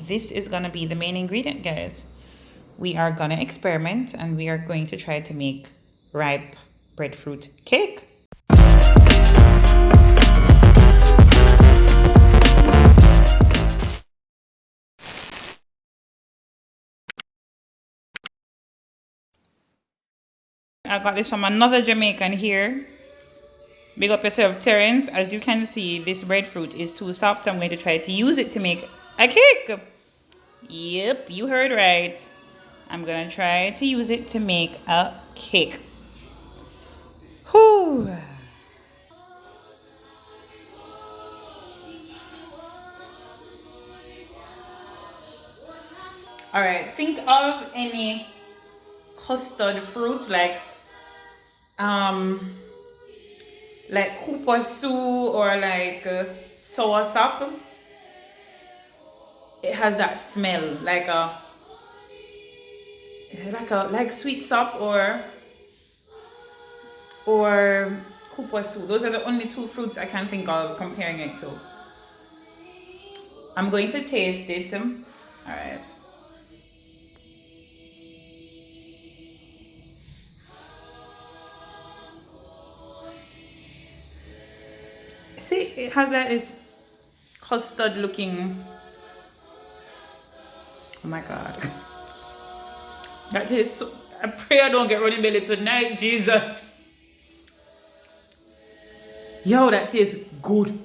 this is gonna be the main ingredient, guys. We are gonna experiment and we are going to try to make ripe breadfruit cake. I got this from another Jamaican here. Big up yourself, Terence. As you can see, this breadfruit is too soft. I'm going to try to use it to make a cake. Yep, you heard right. I'm going to try to use it to make a cake. Whew. Alright, think of any custard fruit like kupasu or like soursop. It has that smell like sweet sop or kupasu. Those are the only two fruits I can think of comparing it to. I'm going to taste it. Alright. See, it has like this custard looking. Oh my god. That is so, I pray I don't get running belly tonight, Jesus. Yo, that tastes good.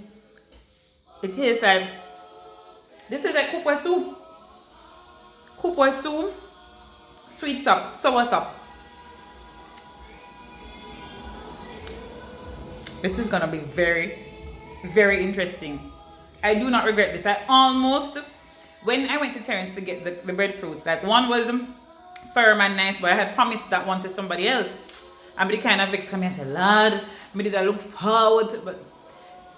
It tastes like, this is like kupasu. Kupasu, sweet sop, sour sop. This is gonna be very, very interesting. I do not regret this. I almost, when I went to Terence to get the breadfruit, like one was firm and nice, but I had promised that one to somebody else. I'm the kind of vexed me. I said, Lord, me did I look forward to, but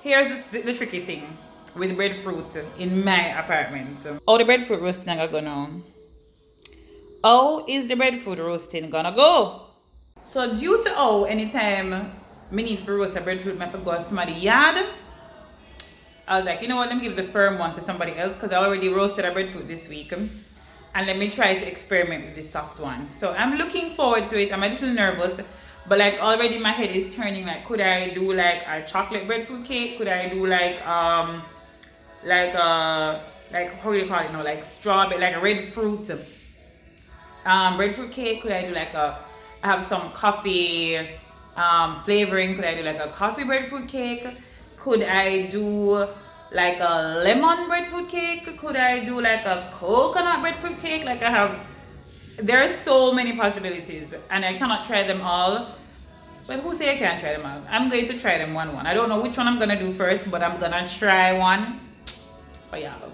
here's the tricky thing with breadfruit in my apartment. How the breadfruit roasting gonna go now? How is the breadfruit roasting gonna go? So due to how anytime me need to roast a breadfruit, I have to go to somebody's yard. I was like, you know what, let me give the firm one to somebody else because I already roasted a breadfruit this week. And let me try to experiment with the soft one. So I'm looking forward to it. I'm a little nervous, but like already my head is turning. Like, could I do like a chocolate breadfruit cake? Could I do like how do you call it now? Like strawberry, like a red fruit breadfruit cake? Could I do like I have some coffee flavoring? Could I do like a coffee breadfruit cake? Could I do like a lemon breadfruit cake? Could I do like a coconut breadfruit cake? Like there are so many possibilities and I cannot try them all. But who say I can't try them all? I'm going to try them one. I don't know which one I'm gonna do first, but I'm gonna try one for y'all.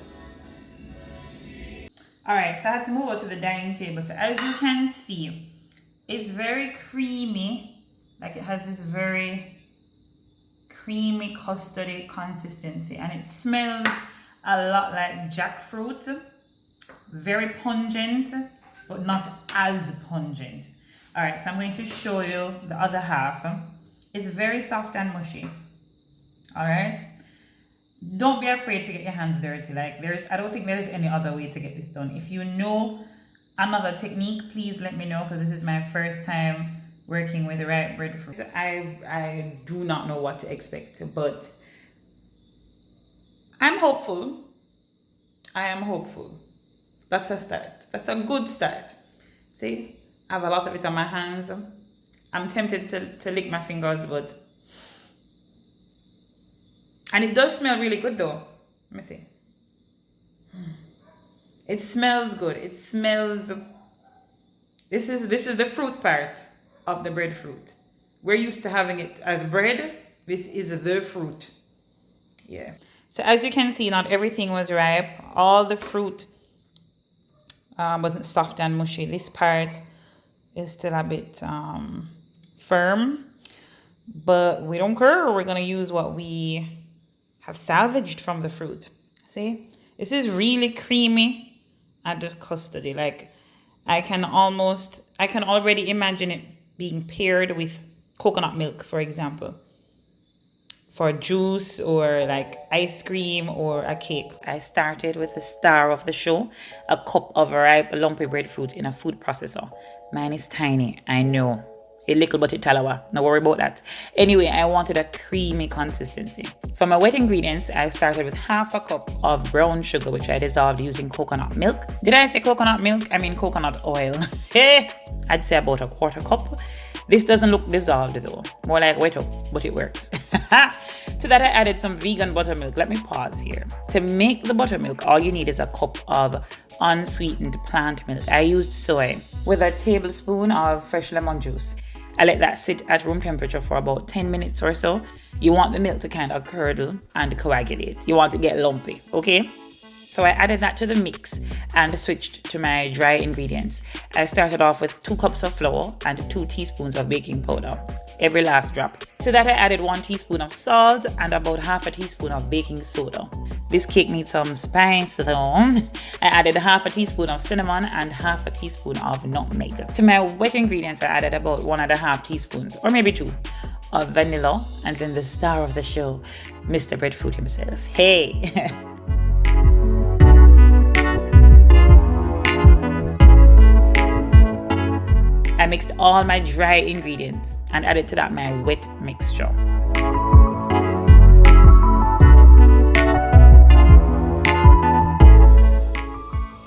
Alright, so I had to move over to the dining table. So as you can see, it's very creamy. Like it has this very creamy custardy consistency and it smells a lot like jackfruit. Very pungent, but not as pungent. Alright, so I'm going to show you the other half. It's very soft and mushy. Alright, don't be afraid to get your hands dirty. Like I don't think there's any other way to get this done. If you know another technique, please let me know because this is my first time working with the ripe breadfruit. I do not know what to expect, but I'm hopeful. I am hopeful. That's a start. That's a good start. See, I have a lot of it on my hands. I'm tempted to lick my fingers, but and it does smell really good though. Let me see. It smells good. It smells. This is the fruit part of the breadfruit. We're used to having it as bread. This is the fruit. Yeah. So as you can see, not everything was ripe. All the fruit wasn't soft and mushy. This part is still a bit firm, but we don't care. We're gonna use what we have salvaged from the fruit. See, this is really creamy and custardy. Like I can already imagine it being paired with coconut milk, for example. for juice or like ice cream or a cake. I started with the star of the show, a cup of ripe lumpy breadfruit in a food processor. Mine is tiny, I know. A little bit talawa. No worry about that. Anyway, I wanted a creamy consistency. For my wet ingredients, I started with half a cup of brown sugar, which I dissolved using coconut milk. Did I say coconut milk? I mean coconut oil. I'd say about a quarter cup. This doesn't look dissolved though. More like wet up, but it works. To that I added some vegan buttermilk. Let me pause here. To make the buttermilk, all you need is a cup of unsweetened plant milk. I used soy with a tablespoon of fresh lemon juice. I let that sit at room temperature for about 10 minutes or so. You want the milk to kind of curdle and coagulate. You want to get lumpy, okay? So I added that to the mix and switched to my dry ingredients. I started off with 2 cups of flour and 2 teaspoons of baking powder, every last drop. To that I added 1 teaspoon of salt and about half a teaspoon of baking soda. This cake needs some spice though. I added half a teaspoon of cinnamon and half a teaspoon of nutmeg. To my wet ingredients I added about 1.5 teaspoons or maybe 2 of vanilla, and then the star of the show, Mr. Breadfruit himself. Hey! I mixed all my dry ingredients and added to that my wet mixture.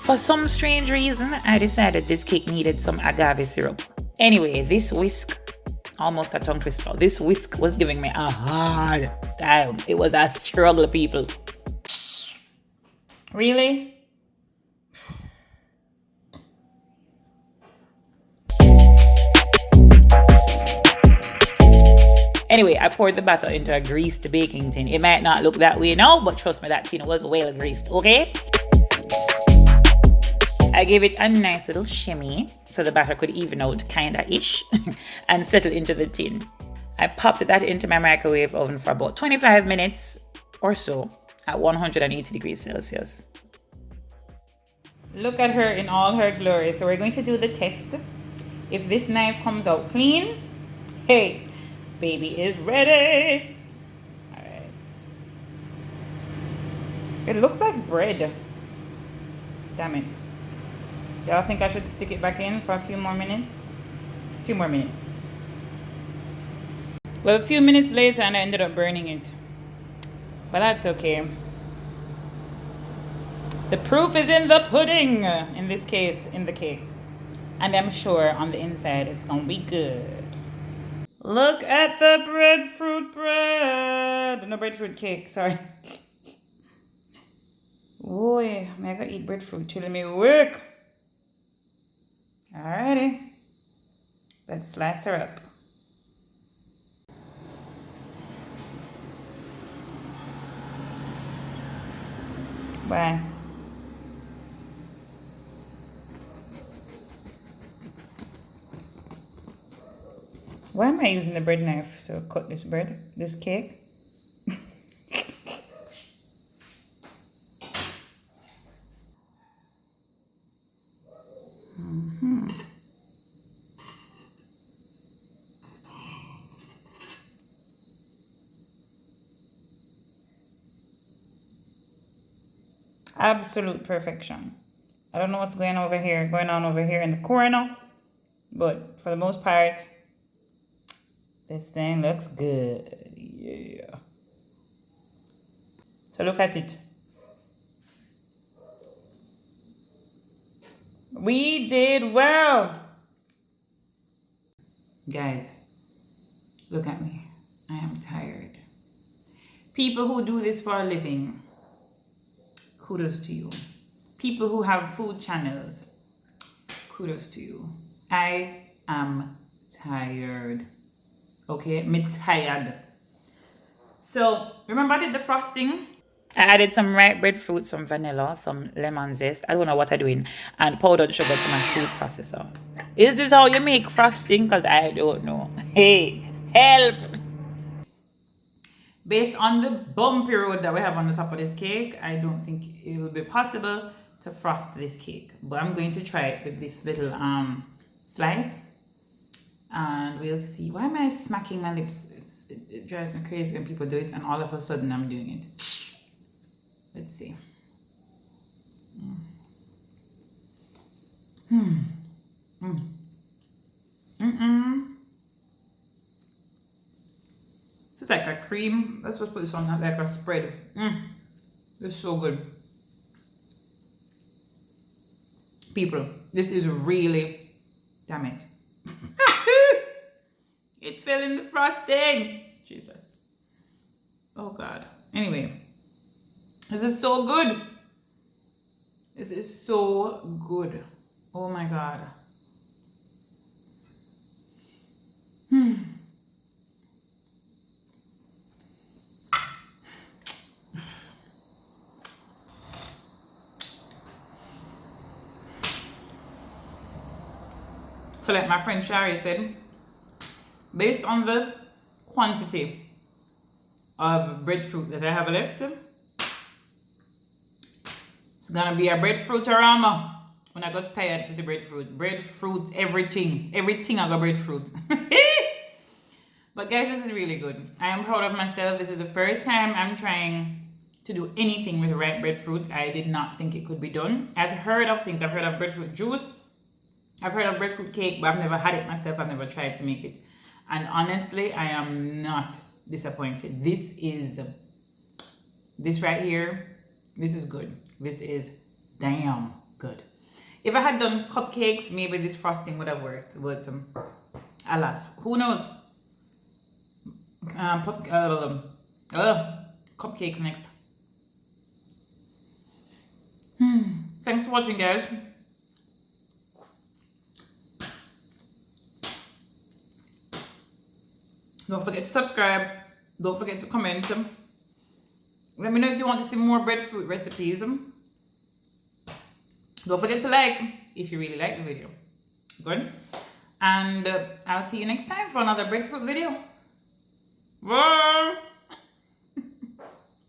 For some strange reason, I decided this cake needed some agave syrup. Anyway, this whisk, almost a tongue twister, this whisk was giving me a hard time. It was a struggle, people. Really? Anyway, I poured the batter into a greased baking tin. It might not look that way now, but trust me, that tin was well greased, okay? I gave it a nice little shimmy so the batter could even out kinda-ish and settle into the tin. I popped that into my microwave oven for about 25 minutes or so at 180 degrees Celsius. Look at her in all her glory. So we're going to do the test. If this knife comes out clean, hey, baby is ready. All right. It looks like bread. Damn it. Y'all think I should stick it back in for a few more minutes? A few more minutes. Well, a few minutes later and I ended up burning it. But that's okay. The proof is in the pudding. In this case, in the cake. And I'm sure on the inside it's gonna be good. Look at the breadfruit bread. No, breadfruit cake, sorry. Boy, I gotta eat breadfruit till me work. Alrighty. Let's slice her up. Bye. Why am I using the bread knife to cut this bread, this cake? Absolute perfection. I don't know what's going on over here in the corner, but for the most part, this thing looks good. Yeah. So look at it. We did well. Guys, look at me. I am tired. People who do this for a living, kudos to you. People who have food channels, kudos to you. I am tired. Okay, I'm tired. So, remember I did the frosting? I added some ripe breadfruit, some vanilla, some lemon zest, I don't know what I'm doing, and powdered sugar to my food processor. Is this how you make frosting? Because I don't know. Hey, help! Based on the bumpy road that we have on the top of this cake, I don't think it will be possible to frost this cake. But I'm going to try it with this little slice. And we'll see. Why am I smacking my lips? it drives me crazy when people do it and all of a sudden I'm doing it. Let's see. It's like a cream. Let's just put this on like a spread. It's so good. People, this is really, damn it. It fell in the frosting. Jesus. Oh God. Anyway, this is so good. This is so good. Oh my God. So like my friend Shari said, based on the quantity of breadfruit that I have left, it's gonna be a breadfruit aroma when I got tired for the breadfruit. Breadfruit, everything I got breadfruit. But guys, this is really good. I am proud of myself. This is the first time I'm trying to do anything with ripe breadfruit. I did not think it could be done. I've heard of things. I've heard of breadfruit juice. I've heard of breadfruit cake, but I've never had it myself. I've never tried to make it. And honestly, I am not disappointed. This right here, this is good. This is damn good. If I had done cupcakes, maybe this frosting would have worked. But alas, who knows? Cupcakes next. Thanks for watching, guys. Don't forget to subscribe. Don't forget to comment. Let me know if you want to see more breadfruit recipes. Don't forget to like if you really like the video. Good. And I'll see you next time for another breadfruit video.